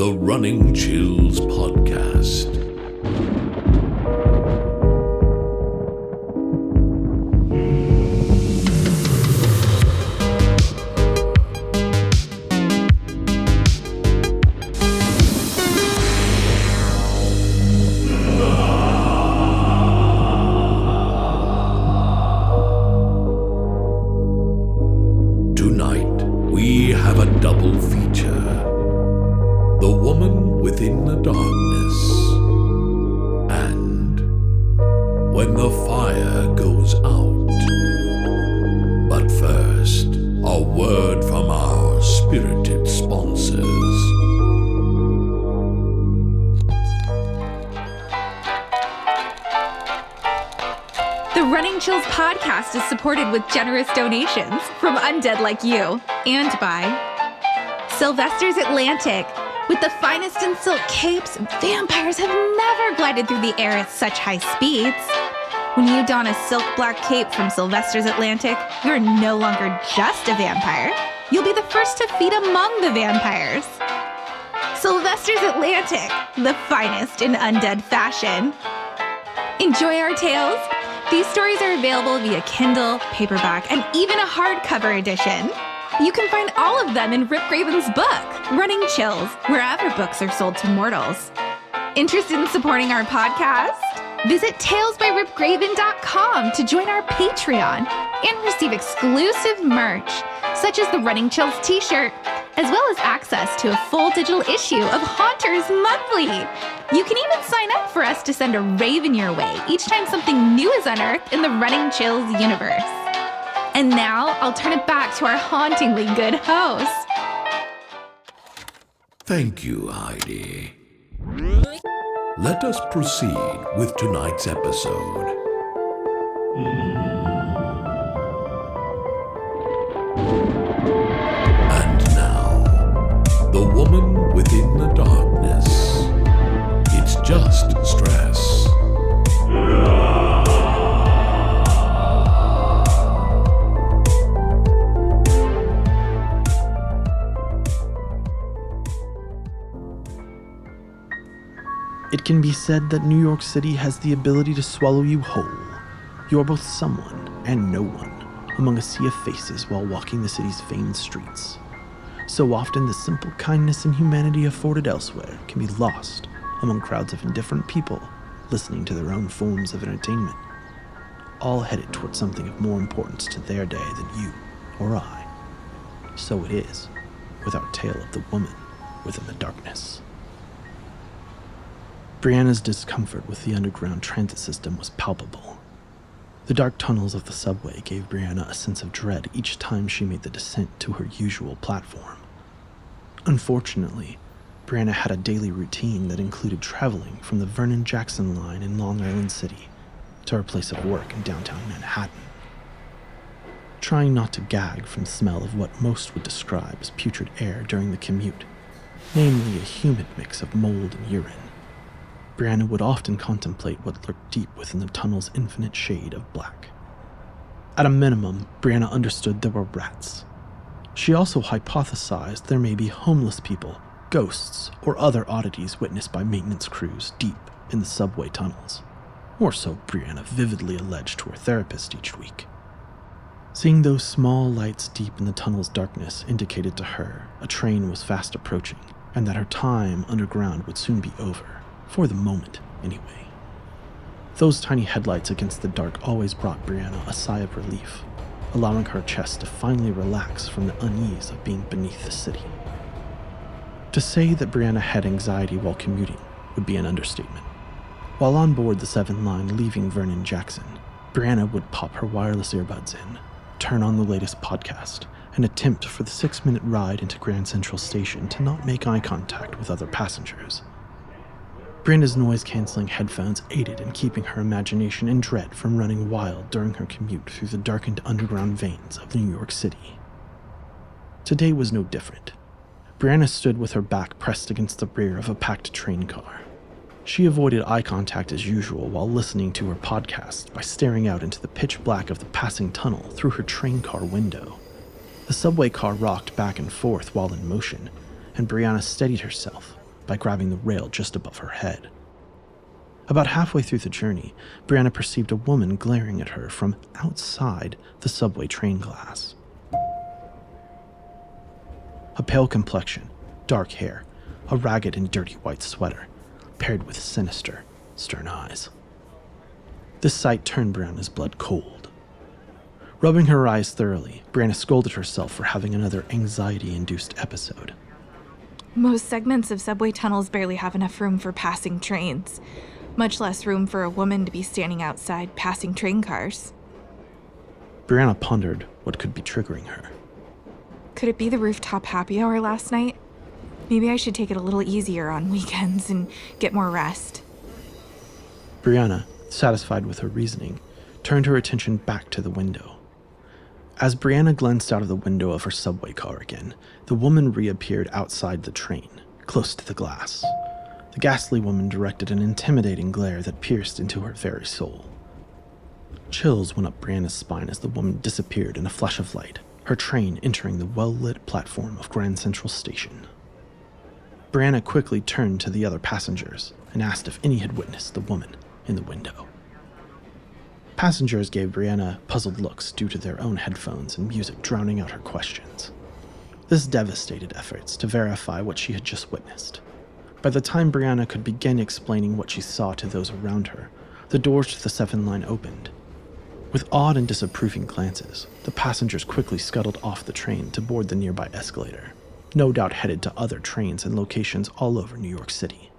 the Running Chills podcast. Tonight, we have a double feature. The Woman Within the Darkness and When the Fire Goes Out. But first, a word from our spirited sponsors. The Running Chills podcast is supported with generous donations from undead like you and by Sylvester's Atlantic. With the finest in silk capes, vampires have never glided through the air at such high speeds. When you don a silk black cape from Sylvester's Atlantic, you're no longer just a vampire. You'll be the first to feed among the vampires. Sylvester's Atlantic, the finest in undead fashion. Enjoy our tales? These stories are available via Kindle, paperback, and even a hardcover edition. You can find all of them in Rip Graven's book, Running Chills, wherever books are sold to mortals. Interested in supporting our podcast? Visit talesbyripgraven.com to join our Patreon and receive exclusive merch, such as the Running Chills t-shirt, as well as access to a full digital issue of Haunters Monthly. You can even sign up for us to send a raven your way each time something new is unearthed in the Running Chills universe. And now, I'll turn it back to our hauntingly good host. Thank you, Heidi. Let us proceed with tonight's episode. And now, The Woman Within the Darkness. It's just stress. It can be said that New York City has the ability to swallow you whole. You are both someone and no one among a sea of faces while walking the city's famed streets. So often the simple kindness and humanity afforded elsewhere can be lost among crowds of indifferent people listening to their own forms of entertainment, all headed towards something of more importance to their day than you or I. So it is with our tale of the woman within the darkness. Brianna's discomfort with the underground transit system was palpable. The dark tunnels of the subway gave Brianna a sense of dread each time she made the descent to her usual platform. Unfortunately, Brianna had a daily routine that included traveling from the Vernon Jackson line in Long Island City to her place of work in downtown Manhattan. Trying not to gag from the smell of what most would describe as putrid air during the commute, namely a humid mix of mold and urine, Brianna would often contemplate what lurked deep within the tunnel's infinite shade of black. At a minimum, Brianna understood there were rats. She also hypothesized there may be homeless people, ghosts, or other oddities witnessed by maintenance crews deep in the subway tunnels, or so Brianna vividly alleged to her therapist each week. Seeing those small lights deep in the tunnel's darkness indicated to her a train was fast approaching, and that her time underground would soon be over. For the moment, anyway. Those tiny headlights against the dark always brought Brianna a sigh of relief, allowing her chest to finally relax from the unease of being beneath the city. To say that Brianna had anxiety while commuting would be an understatement. While on board the 7 line leaving Vernon Jackson, Brianna would pop her wireless earbuds in, turn on the latest podcast, and attempt for the 6-minute ride into Grand Central Station to not make eye contact with other passengers. Brianna's noise-canceling headphones aided in keeping her imagination in dread from running wild during her commute through the darkened underground veins of New York City. Today was no different. Brianna stood with her back pressed against the rear of a packed train car. She avoided eye contact as usual while listening to her podcast by staring out into the pitch black of the passing tunnel through her train car window. The subway car rocked back and forth while in motion, and Brianna steadied herself, by grabbing the rail just above her head. About halfway through the journey, Brianna perceived a woman glaring at her from outside the subway train glass. A pale complexion, dark hair, a ragged and dirty white sweater, paired with sinister, stern eyes. This sight turned Brianna's blood cold. Rubbing her eyes thoroughly, Brianna scolded herself for having another anxiety-induced episode. Most segments of subway tunnels barely have enough room for passing trains, much less room for a woman to be standing outside passing train cars. Brianna pondered what could be triggering her. Could it be the rooftop happy hour last night? Maybe I should take it a little easier on weekends and get more rest. Brianna, satisfied with her reasoning, turned her attention back to the window. As Brianna glanced out of the window of her subway car again, the woman reappeared outside the train, close to the glass. The ghastly woman directed an intimidating glare that pierced into her very soul. Chills went up Brianna's spine as the woman disappeared in a flash of light, her train entering the well-lit platform of Grand Central Station. Brianna quickly turned to the other passengers and asked if any had witnessed the woman in the window. Passengers gave Brianna puzzled looks due to their own headphones and music drowning out her questions. This devastated efforts to verify what she had just witnessed. By the time Brianna could begin explaining what she saw to those around her, the doors to the 7 line opened. With awed and disapproving glances, the passengers quickly scuttled off the train to board the nearby escalator, no doubt headed to other trains and locations all over New York City.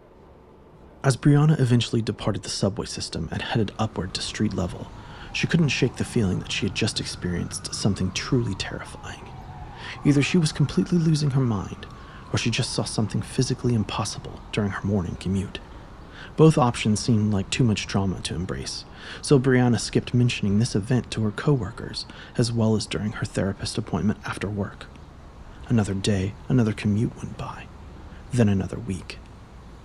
As Brianna eventually departed the subway system and headed upward to street level, she couldn't shake the feeling that she had just experienced something truly terrifying. Either she was completely losing her mind, or she just saw something physically impossible during her morning commute. Both options seemed like too much drama to embrace, so Brianna skipped mentioning this event to her coworkers, as well as during her therapist appointment after work. Another day, another commute went by, then another week.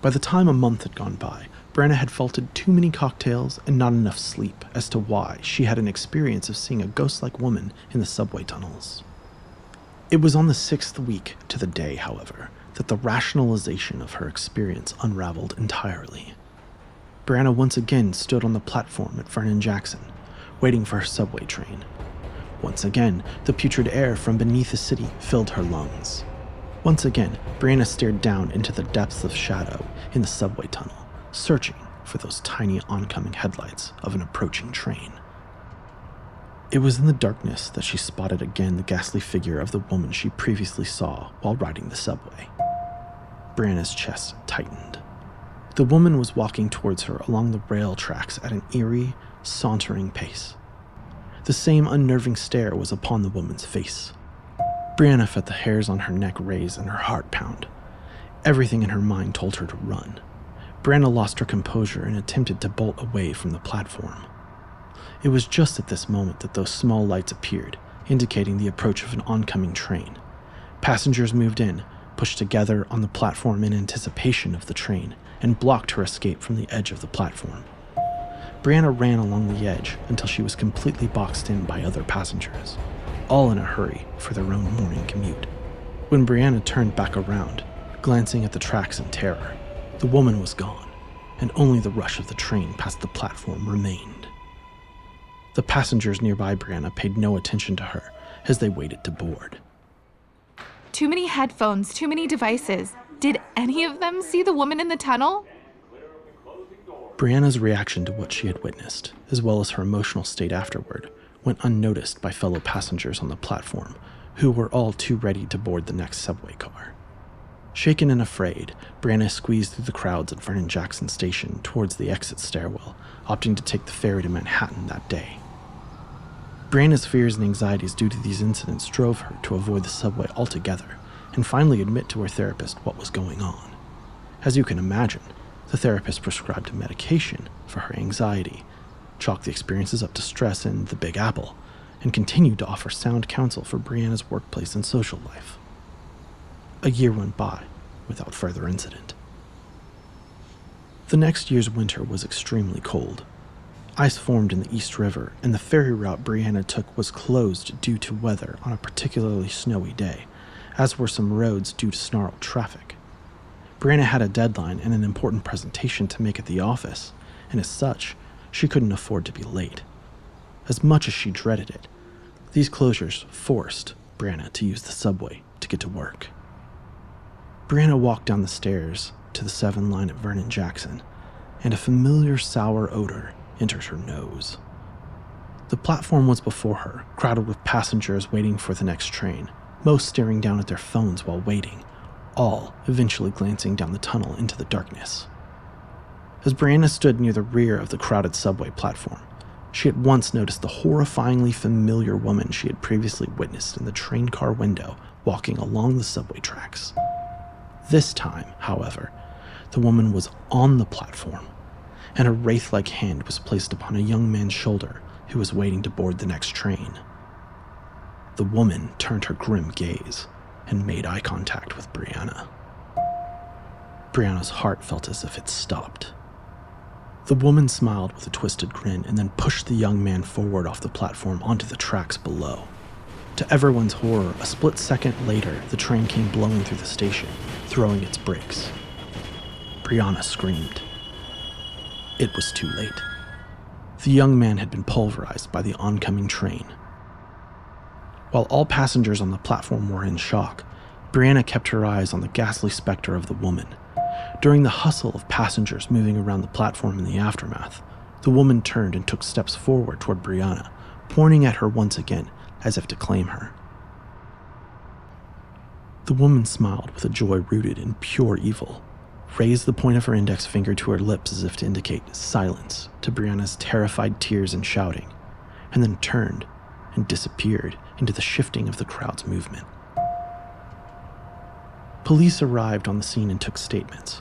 By the time a month had gone by, Brianna had faulted too many cocktails and not enough sleep as to why she had an experience of seeing a ghost-like woman in the subway tunnels. It was on the 6th week to the day, however, that the rationalization of her experience unraveled entirely. Brianna once again stood on the platform at Vernon Jackson, waiting for her subway train. Once again, the putrid air from beneath the city filled her lungs. Once again, Brianna stared down into the depths of shadow in the subway tunnel, searching for those tiny oncoming headlights of an approaching train. It was in the darkness that she spotted again the ghastly figure of the woman she previously saw while riding the subway. Brianna's chest tightened. The woman was walking towards her along the rail tracks at an eerie, sauntering pace. The same unnerving stare was upon the woman's face. Brianna felt the hairs on her neck raise and her heart pound. Everything in her mind told her to run. Brianna lost her composure and attempted to bolt away from the platform. It was just at this moment that those small lights appeared, indicating the approach of an oncoming train. Passengers moved in, pushed together on the platform in anticipation of the train, and blocked her escape from the edge of the platform. Brianna ran along the edge until she was completely boxed in by other passengers, all in a hurry for their own morning commute. When Brianna turned back around, glancing at the tracks in terror, the woman was gone, and only the rush of the train past the platform remained. The passengers nearby Brianna paid no attention to her as they waited to board. Too many headphones, too many devices. Did any of them see the woman in the tunnel? Brianna's reaction to what she had witnessed, as well as her emotional state afterward, went unnoticed by fellow passengers on the platform, who were all too ready to board the next subway car. Shaken and afraid, Brianna squeezed through the crowds at Vernon Jackson Station towards the exit stairwell, opting to take the ferry to Manhattan that day. Brianna's fears and anxieties due to these incidents drove her to avoid the subway altogether and finally admit to her therapist what was going on. As you can imagine, the therapist prescribed medication for her anxiety, chalked the experiences up to stress and the Big Apple, and continued to offer sound counsel for Brianna's workplace and social life. A year went by without further incident. The next year's winter was extremely cold. Ice formed in the East River, and the ferry route Brianna took was closed due to weather on a particularly snowy day, as were some roads due to snarled traffic. Brianna had a deadline and an important presentation to make at the office, and as such, she couldn't afford to be late. As much as she dreaded it, these closures forced Brianna to use the subway to get to work. Brianna walked down the stairs to the 7 line at Vernon Jackson, and a familiar sour odor entered her nose. The platform was before her, crowded with passengers waiting for the next train, most staring down at their phones while waiting, all eventually glancing down the tunnel into the darkness. As Brianna stood near the rear of the crowded subway platform, she at once noticed the horrifyingly familiar woman she had previously witnessed in the train car window walking along the subway tracks. This time, however, the woman was on the platform, and a wraith-like hand was placed upon a young man's shoulder who was waiting to board the next train. The woman turned her grim gaze and made eye contact with Brianna. Brianna's heart felt as if it stopped. The woman smiled with a twisted grin and then pushed the young man forward off the platform onto the tracks below. To everyone's horror, a split second later, the train came blowing through the station, throwing its brakes. Brianna screamed. It was too late. The young man had been pulverized by the oncoming train. While all passengers on the platform were in shock, Brianna kept her eyes on the ghastly specter of the woman. During the hustle of passengers moving around the platform in the aftermath, the woman turned and took steps forward toward Brianna, pointing at her once again as if to claim her. The woman smiled with a joy rooted in pure evil, raised the point of her index finger to her lips as if to indicate silence to Brianna's terrified tears and shouting, and then turned and disappeared into the shifting of the crowd's movement. Police arrived on the scene and took statements.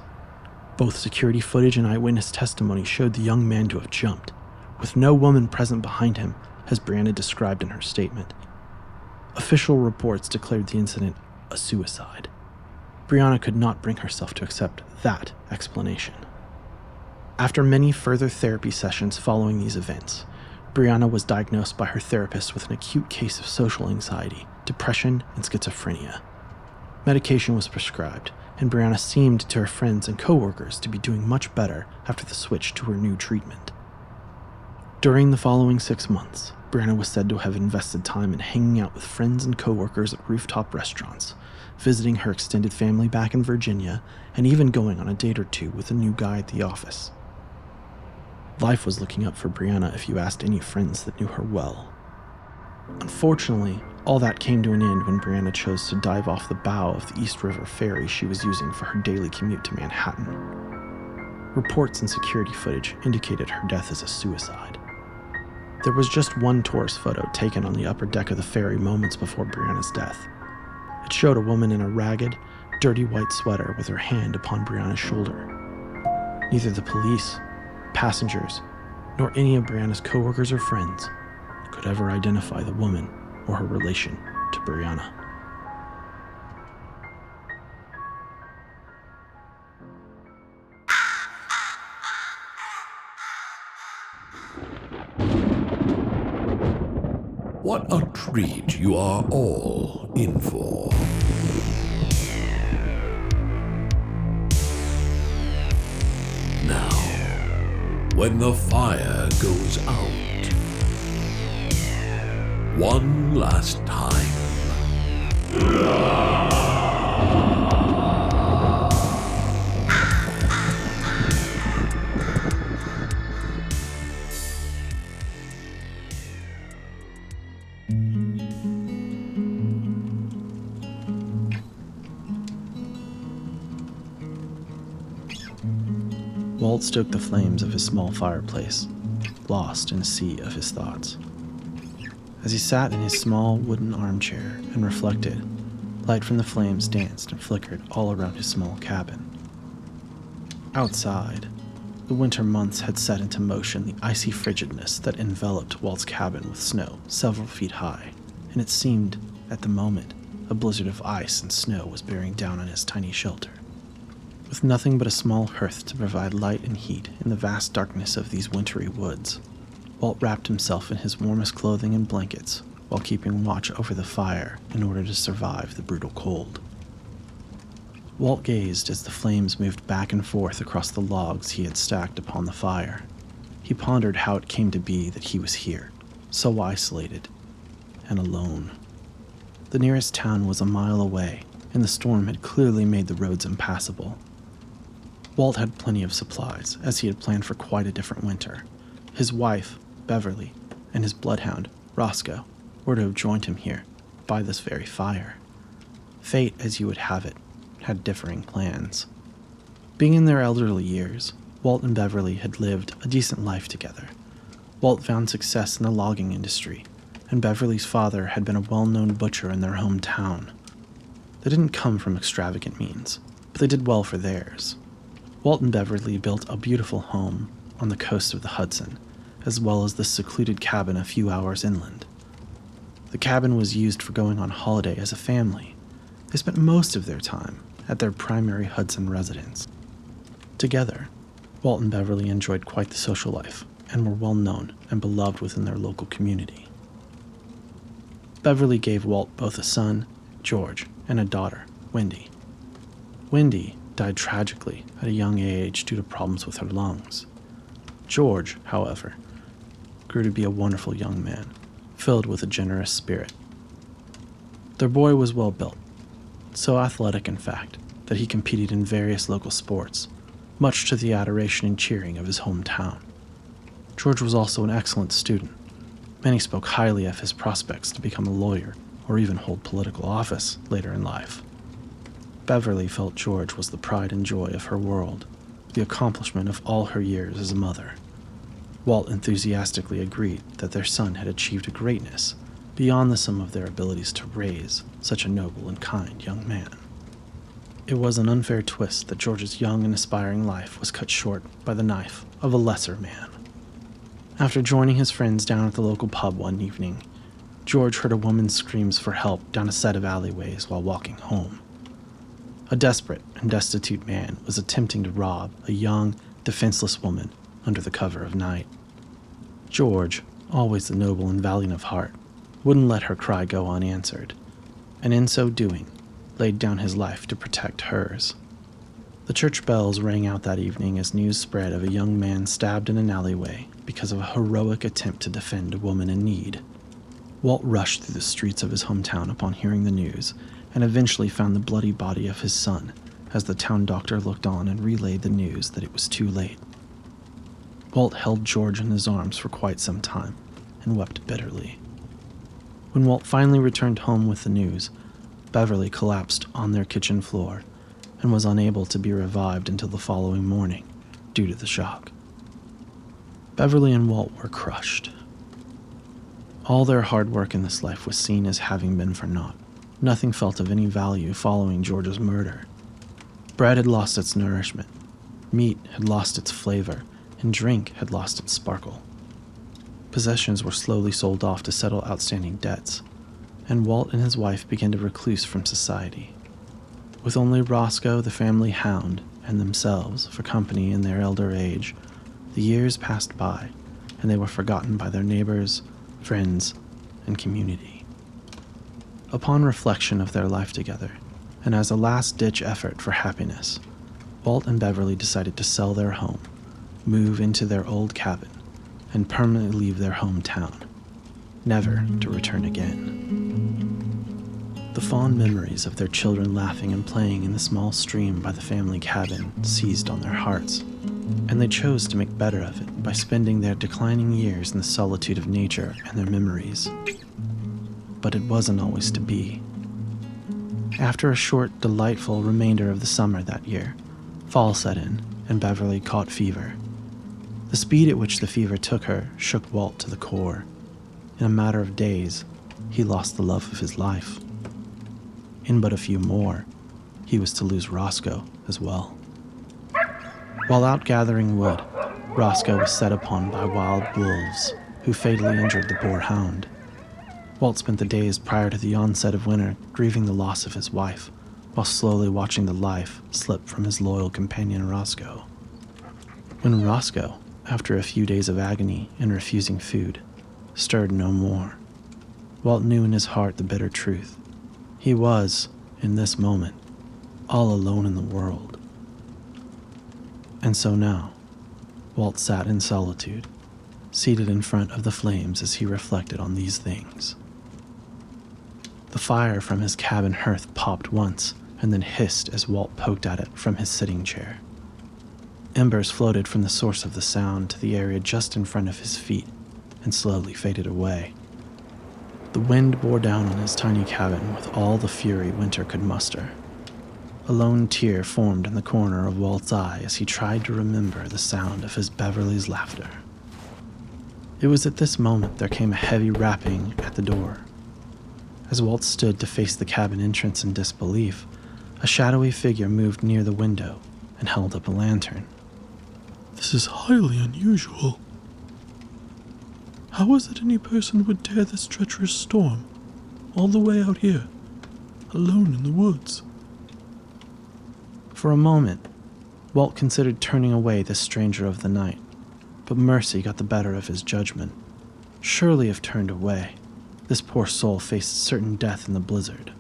Both security footage and eyewitness testimony showed the young man to have jumped, with no woman present behind him, as Brianna described in her statement. Official reports declared the incident a suicide. Brianna could not bring herself to accept that explanation. After many further therapy sessions following these events, Brianna was diagnosed by her therapist with an acute case of social anxiety, depression, and schizophrenia. Medication was prescribed, and Brianna seemed to her friends and coworkers to be doing much better after the switch to her new treatment. During the following 6 months, Brianna was said to have invested time in hanging out with friends and coworkers at rooftop restaurants, visiting her extended family back in Virginia, and even going on a date or two with a new guy at the office. Life was looking up for Brianna if you asked any friends that knew her well. Unfortunately, all that came to an end when Brianna chose to dive off the bow of the East River ferry she was using for her daily commute to Manhattan. Reports and security footage indicated her death as a suicide. There was just one tourist photo taken on the upper deck of the ferry moments before Brianna's death. It showed a woman in a ragged, dirty white sweater with her hand upon Brianna's shoulder. Neither the police, passengers, nor any of Brianna's coworkers or friends could ever identify the woman or her relation to Brianna. What a treat you are all in for. Now, when the fire goes out, one last time. Walt stoked the flames of his small fireplace, lost in a sea of his thoughts. As he sat in his small wooden armchair and reflected, light from the flames danced and flickered all around his small cabin. Outside, the winter months had set into motion the icy frigidness that enveloped Walt's cabin with snow several feet high, and it seemed, at the moment, a blizzard of ice and snow was bearing down on his tiny shelter. With nothing but a small hearth to provide light and heat in the vast darkness of these wintry woods, Walt wrapped himself in his warmest clothing and blankets while keeping watch over the fire in order to survive the brutal cold. Walt gazed as the flames moved back and forth across the logs he had stacked upon the fire. He pondered how it came to be that he was here, so isolated and alone. The nearest town was a mile away, and the storm had clearly made the roads impassable. Walt had plenty of supplies, as he had planned for quite a different winter. His wife, Beverly, and his bloodhound, Roscoe, were to have joined him here, by this very fire. Fate, as you would have it, had differing plans. Being in their elderly years, Walt and Beverly had lived a decent life together. Walt found success in the logging industry, and Beverly's father had been a well-known butcher in their hometown. They didn't come from extravagant means, but they did well for theirs. Walt and Beverly built a beautiful home on the coast of the Hudson, as well as the secluded cabin a few hours inland. The cabin was used for going on holiday as a family. They spent most of their time at their primary Hudson residence. Together, Walt and Beverly enjoyed quite the social life and were well known and beloved within their local community. Beverly gave Walt both a son, George, and a daughter, Wendy. Wendy died tragically at a young age due to problems with her lungs. George, however, grew to be a wonderful young man, filled with a generous spirit. Their boy was well built, so athletic in fact that he competed in various local sports, much to the adoration and cheering of his hometown. George was also an excellent student. Many spoke highly of his prospects to become a lawyer or even hold political office later in life. Beverly felt George was the pride and joy of her world, the accomplishment of all her years as a mother. Walt enthusiastically agreed that their son had achieved a greatness beyond the sum of their abilities to raise such a noble and kind young man. It was an unfair twist that George's young and aspiring life was cut short by the knife of a lesser man. After joining his friends down at the local pub one evening, George heard a woman's screams for help down a set of alleyways while walking home. A desperate and destitute man was attempting to rob a young, defenseless woman under the cover of night. George, always the noble and valiant of heart, wouldn't let her cry go unanswered, and in so doing, laid down his life to protect hers. The church bells rang out that evening as news spread of a young man stabbed in an alleyway because of a heroic attempt to defend a woman in need. Walt rushed through the streets of his hometown upon hearing the news, and eventually found the bloody body of his son as the town doctor looked on and relayed the news that it was too late. Walt held George in his arms for quite some time and wept bitterly. When Walt finally returned home with the news, Beverly collapsed on their kitchen floor and was unable to be revived until the following morning due to the shock. Beverly and Walt were crushed. All their hard work in this life was seen as having been for naught. Nothing felt of any value following George's murder. Bread had lost its nourishment, meat had lost its flavor, and drink had lost its sparkle. Possessions were slowly sold off to settle outstanding debts, and Walt and his wife began to recluse from society. With only Roscoe, the family hound, and themselves for company in their elder age, the years passed by, and they were forgotten by their neighbors, friends, and community. Upon reflection of their life together, and as a last-ditch effort for happiness, Walt and Beverly decided to sell their home, move into their old cabin, and permanently leave their hometown, never to return again. The fond memories of their children laughing and playing in the small stream by the family cabin seized on their hearts, and they chose to make better of it by spending their declining years in the solitude of nature and their memories. But it wasn't always to be. After a short, delightful remainder of the summer that year, fall set in, and Beverly caught fever. The speed at which the fever took her shook Walt to the core. In a matter of days, he lost the love of his life. In but a few more, he was to lose Roscoe as well. While out gathering wood, Roscoe was set upon by wild wolves, who fatally injured the poor hound. Walt spent the days prior to the onset of winter grieving the loss of his wife, while slowly watching the life slip from his loyal companion Roscoe. When Roscoe, after a few days of agony and refusing food, stirred no more, Walt knew in his heart the bitter truth. He was, in this moment, all alone in the world. And so now, Walt sat in solitude, seated in front of the flames as he reflected on these things. The fire from his cabin hearth popped once and then hissed as Walt poked at it from his sitting chair. Embers floated from the source of the sound to the area just in front of his feet and slowly faded away. The wind bore down on his tiny cabin with all the fury winter could muster. A lone tear formed in the corner of Walt's eye as he tried to remember the sound of his Beverly's laughter. It was at this moment there came a heavy rapping at the door. As Walt stood to face the cabin entrance in disbelief, a shadowy figure moved near the window and held up a lantern. "This is highly unusual. How is it any person would dare this treacherous storm, all the way out here, alone in the woods?" For a moment, Walt considered turning away this stranger of the night, but mercy got the better of his judgment. Surely if turned away, this poor soul faced certain death in the blizzard.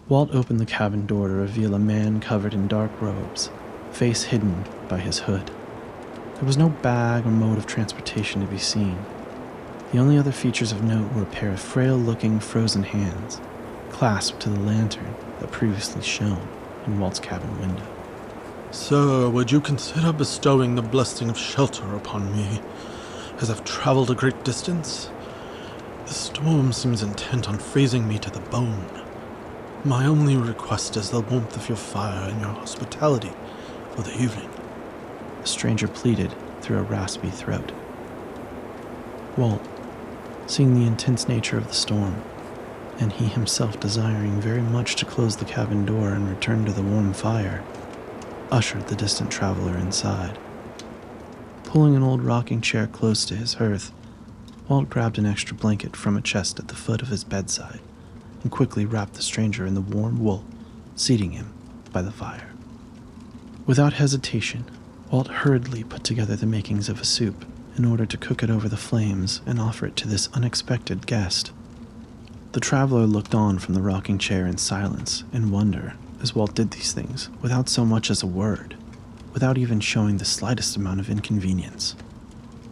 Walt opened the cabin door to reveal a man covered in dark robes, face hidden by his hood. There was no bag or mode of transportation to be seen. The only other features of note were a pair of frail-looking frozen hands, clasped to the lantern that previously shone in Walt's cabin window. "Sir, would you consider bestowing the blessing of shelter upon me, as I've traveled a great distance? The storm seems intent on freezing me to the bone. My only request is the warmth of your fire and your hospitality for the evening." The stranger pleaded through a raspy throat. Walt, seeing the intense nature of the storm, and he himself desiring very much to close the cabin door and return to the warm fire, ushered the distant traveler inside. Pulling an old rocking chair close to his hearth, Walt grabbed an extra blanket from a chest at the foot of his bedside and quickly wrapped the stranger in the warm wool, seating him by the fire. Without hesitation, Walt hurriedly put together the makings of a soup in order to cook it over the flames and offer it to this unexpected guest. The traveler looked on from the rocking chair in silence and wonder as Walt did these things without so much as a word, without even showing the slightest amount of inconvenience.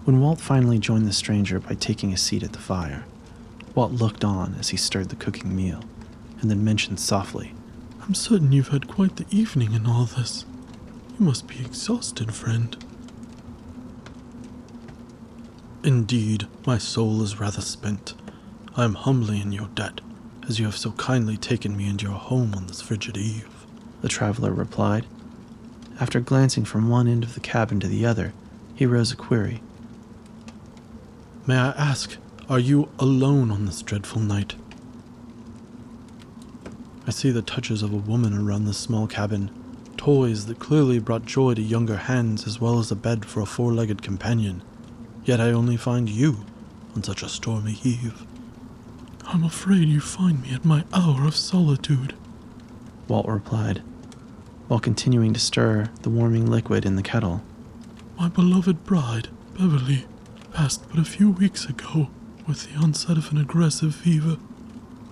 When Walt finally joined the stranger by taking a seat at the fire, Walt looked on as he stirred the cooking meal, and then mentioned softly, "I'm certain you've had quite the evening in all this. You must be exhausted, friend." "Indeed, my soul is rather spent. I am humbly in your debt, as you have so kindly taken me into your home on this frigid eve," the traveler replied. After glancing from one end of the cabin to the other, he rose a query. "May I ask, are you alone on this dreadful night? I see the touches of a woman around this small cabin, toys that clearly brought joy to younger hands as well as a bed for a four-legged companion, yet I only find you on such a stormy eve." "I'm afraid you find me at my hour of solitude," Walt replied, while continuing to stir the warming liquid in the kettle. "My beloved bride, Beverly, passed but a few weeks ago with the onset of an aggressive fever.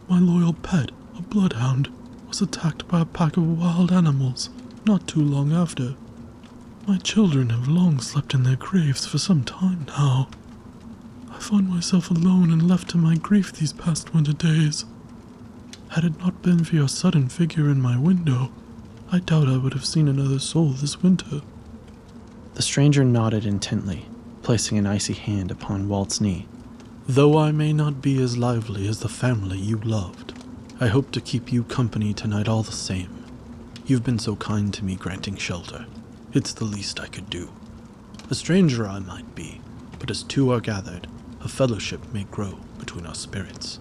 My loyal pet, a bloodhound, was attacked by a pack of wild animals not too long after. My children have long slept in their graves for some time now. I find myself alone and left to my grief these past winter days. Had it not been for your sudden figure in my window, I doubt I would have seen another soul this winter." The stranger nodded intently, placing an icy hand upon Walt's knee. "Though I may not be as lively as the family you loved, I hope to keep you company tonight all the same. You've been so kind to me granting shelter. It's the least I could do. A stranger I might be, but as two are gathered, a fellowship may grow between our spirits."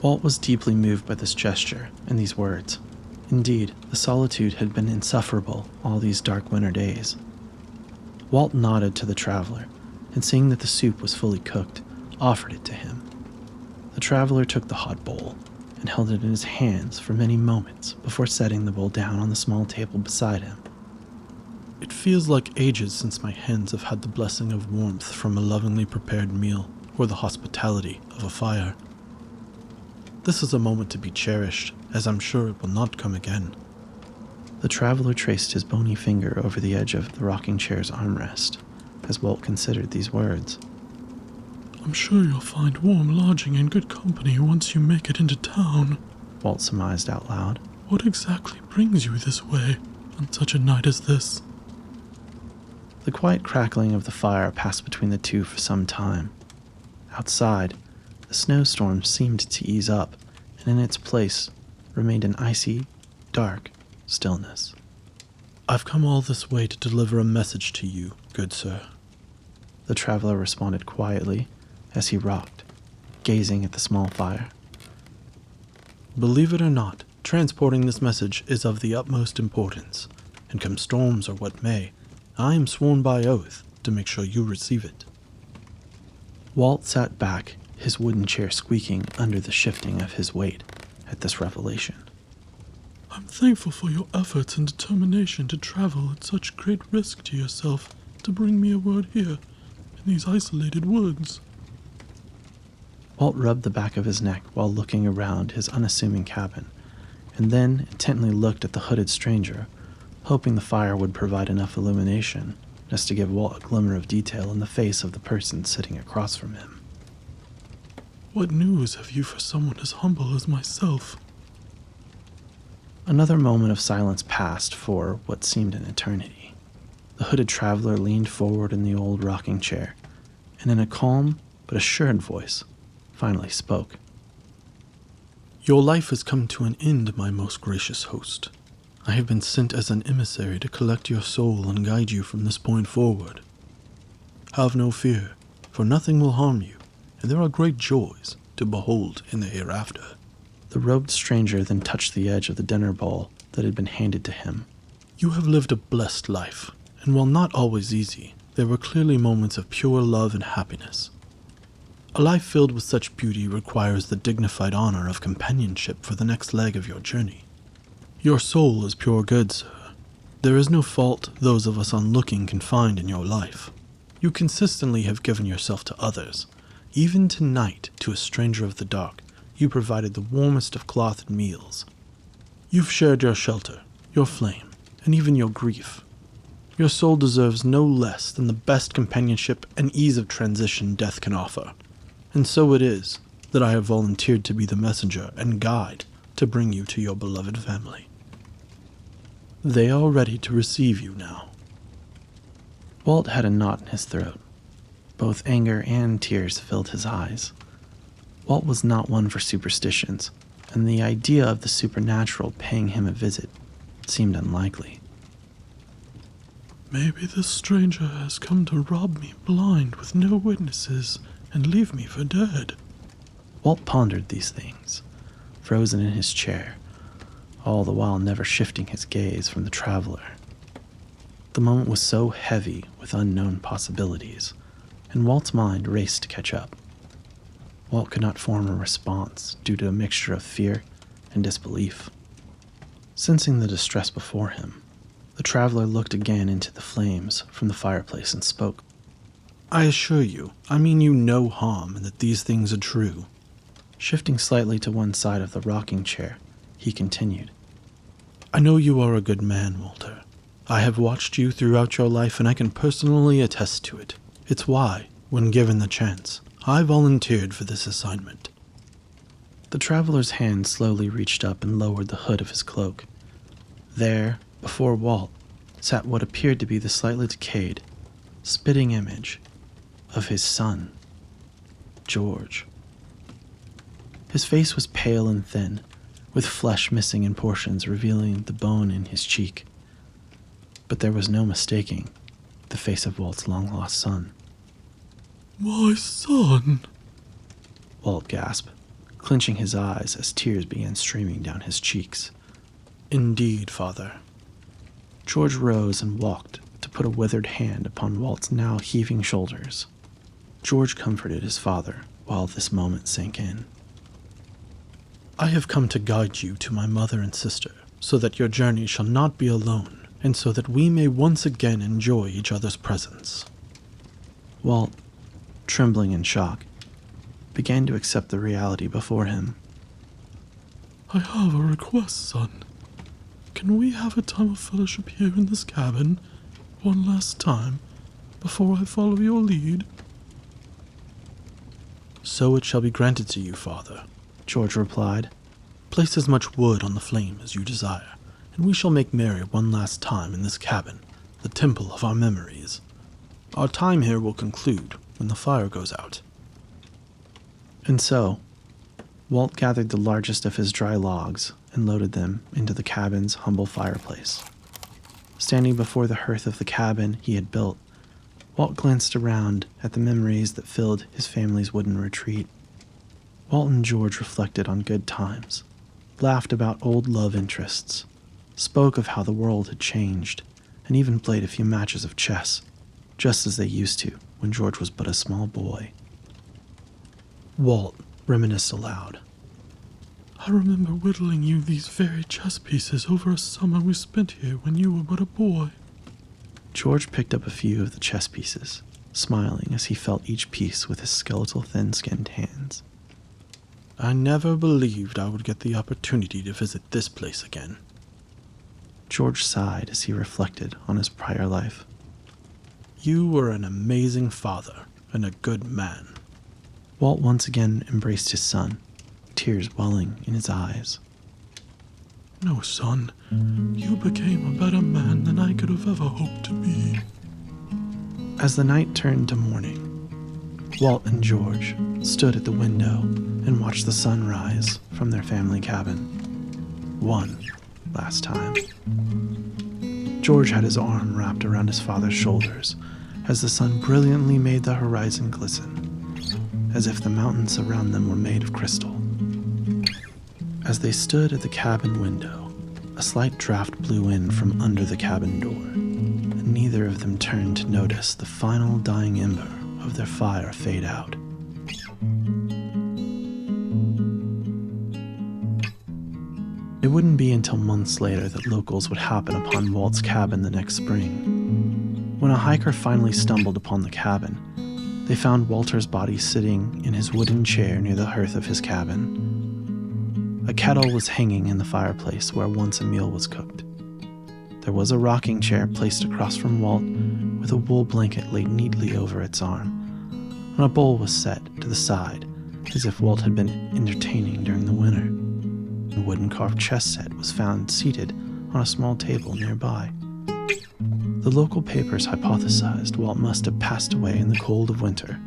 Walt was deeply moved by this gesture and these words. Indeed, the solitude had been insufferable all these dark winter days. Walt nodded to the traveler, and seeing that the soup was fully cooked, offered it to him. The traveler took the hot bowl and held it in his hands for many moments before setting the bowl down on the small table beside him. "It feels like ages since my hands have had the blessing of warmth from a lovingly prepared meal or the hospitality of a fire." This is a moment to be cherished, as I'm sure it will not come again. The traveler traced his bony finger over the edge of the rocking chair's armrest as Walt considered these words. I'm sure you'll find warm lodging and good company once you make it into town. Walt surmised out loud. What exactly brings you this way on such a night as this? The quiet crackling of the fire passed between the two for some time. Outside, the snowstorm seemed to ease up, and in its place remained an icy, dark stillness. I've come all this way to deliver a message to you, good sir. The traveler responded quietly as he rocked, gazing at the small fire. Believe it or not, transporting this message is of the utmost importance, and come storms or what may, I am sworn by oath to make sure you receive it. Walt sat back, his wooden chair squeaking under the shifting of his weight at this revelation. I'm thankful for your efforts and determination to travel at such great risk to yourself to bring me a word here, in these isolated woods. Walt rubbed the back of his neck while looking around his unassuming cabin, and then intently looked at the hooded stranger, hoping the fire would provide enough illumination just to give Walt a glimmer of detail in the face of the person sitting across from him. What news have you for someone as humble as myself? Another moment of silence passed for what seemed an eternity. The hooded traveler leaned forward in the old rocking chair, and in a calm but assured voice, finally spoke. Your life has come to an end, my most gracious host. I have been sent as an emissary to collect your soul and guide you from this point forward. Have no fear, for nothing will harm you, and there are great joys to behold in the hereafter. The robed stranger then touched the edge of the dinner bowl that had been handed to him. You have lived a blessed life, and while not always easy, there were clearly moments of pure love and happiness. A life filled with such beauty requires the dignified honor of companionship for the next leg of your journey. Your soul is pure good, sir. There is no fault those of us onlooking can find in your life. You consistently have given yourself to others. Even tonight, to a stranger of the dark, you provided the warmest of cloth and meals. You've shared your shelter, your flame, and even your grief. Your soul deserves no less than the best companionship and ease of transition death can offer. And so it is that I have volunteered to be the messenger and guide to bring you to your beloved family. They are ready to receive you now. Walt had a knot in his throat. Both anger and tears filled his eyes. Walt was not one for superstitions, and the idea of the supernatural paying him a visit seemed unlikely. Maybe this stranger has come to rob me blind with no witnesses and leave me for dead. Walt pondered these things, frozen in his chair, all the while never shifting his gaze from the traveler. The moment was so heavy with unknown possibilities, and Walt's mind raced to catch up. Walt could not form a response due to a mixture of fear and disbelief. Sensing the distress before him, the traveler looked again into the flames from the fireplace and spoke. I assure you, I mean you no harm and that these things are true. Shifting slightly to one side of the rocking chair, he continued. I know you are a good man, Walter. I have watched you throughout your life and I can personally attest to it. It's why, when given the chance, I volunteered for this assignment. The traveler's hand slowly reached up and lowered the hood of his cloak. There, before Walt, sat what appeared to be the slightly decayed, spitting image of his son, George. His face was pale and thin, with flesh missing in portions revealing the bone in his cheek. But there was no mistaking the face of Walt's long-lost son. My son! Walt gasped, clenching his eyes as tears began streaming down his cheeks. Indeed, father. George rose and walked to put a withered hand upon Walt's now heaving shoulders. George comforted his father while this moment sank in. I have come to guide you to my mother and sister, so that your journey shall not be alone, and so that we may once again enjoy each other's presence. Walt, trembling in shock, began to accept the reality before him. I have a request, son. Can we have a time of fellowship here in this cabin, one last time, before I follow your lead? So it shall be granted to you, father, George replied. Place as much wood on the flame as you desire, and we shall make merry one last time in this cabin, the temple of our memories. Our time here will conclude when the fire goes out. And so, Walt gathered the largest of his dry logs and loaded them into the cabin's humble fireplace. Standing before the hearth of the cabin he had built, Walt glanced around at the memories that filled his family's wooden retreat. Walt and George reflected on good times, laughed about old love interests, spoke of how the world had changed, and even played a few matches of chess, just as they used to when George was but a small boy. Walt reminisced aloud. I remember whittling you these very chess pieces over a summer we spent here when you were but a boy. George picked up a few of the chess pieces, smiling as he felt each piece with his skeletal, thin-skinned hands. I never believed I would get the opportunity to visit this place again. George sighed as he reflected on his prior life. You were an amazing father and a good man. Walt once again embraced his son, tears welling in his eyes. No, son, you became a better man than I could have ever hoped to be. As the night turned to morning, Walt and George stood at the window and watched the sun rise from their family cabin. One last time. George had his arm wrapped around his father's shoulders as the sun brilliantly made the horizon glisten, as if the mountains around them were made of crystal. As they stood at the cabin window, a slight draft blew in from under the cabin door, and neither of them turned to notice the final dying ember of their fire fade out. It wouldn't be until months later that locals would happen upon Walt's cabin the next spring. When a hiker finally stumbled upon the cabin, they found Walter's body sitting in his wooden chair near the hearth of his cabin. A kettle was hanging in the fireplace where once a meal was cooked. There was a rocking chair placed across from Walt with a wool blanket laid neatly over its arm, and a bowl was set to the side as if Walt had been entertaining during the winter. A wooden carved chess set was found seated on a small table nearby. The local papers hypothesized Walt must have passed away in the cold of winter,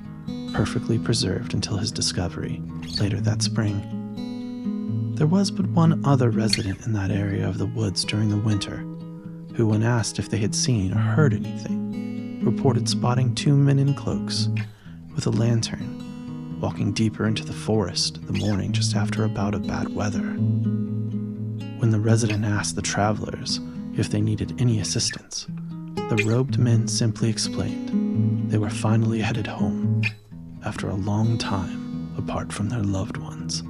perfectly preserved until his discovery later that spring. There was but one other resident in that area of the woods during the winter, who, when asked if they had seen or heard anything, reported spotting two men in cloaks with a lantern walking deeper into the forest the morning just after a bout of bad weather. When the resident asked the travelers if they needed any assistance, the robed men simply explained they were finally headed home after a long time apart from their loved ones.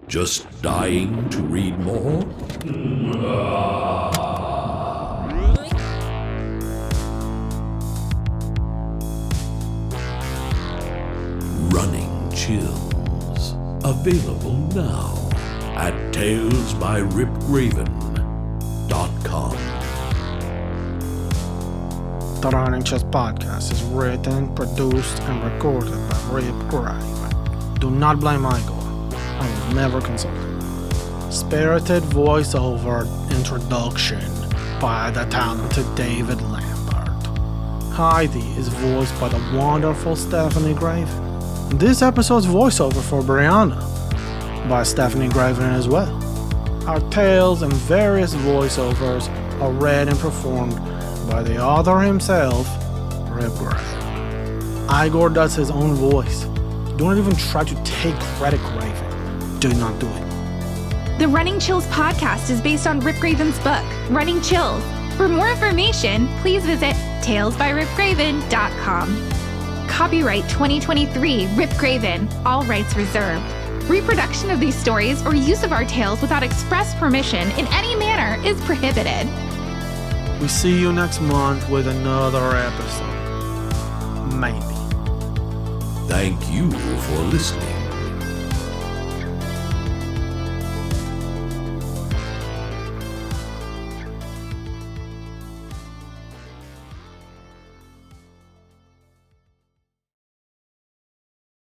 Just dying to read more? Running Chills. Available now at talesbyripgraven.com. The Running Chills podcast is written, produced, and recorded by Rip Graven. Do not blame Michael. I was never consulted. Spirited voiceover introduction by the talented David Lambert. Heidi is voiced by the wonderful Stephanie Graven. This episode's voiceover for Brianna by Stephanie Graven as well. Our tales and various voiceovers are read and performed by the author himself, Rip Graven. Igor does his own voice. Do not even try to take credit, Graven. Do not do it. The Running Chills podcast is based on Rip Graven's book, Running Chills. For more information, please visit talesbyripgraven.com. Copyright 2023, Rip Graven, all rights reserved. Reproduction of these stories or use of our tales without express permission in any manner is prohibited. We see you next month with another episode. Maybe. Thank you for listening.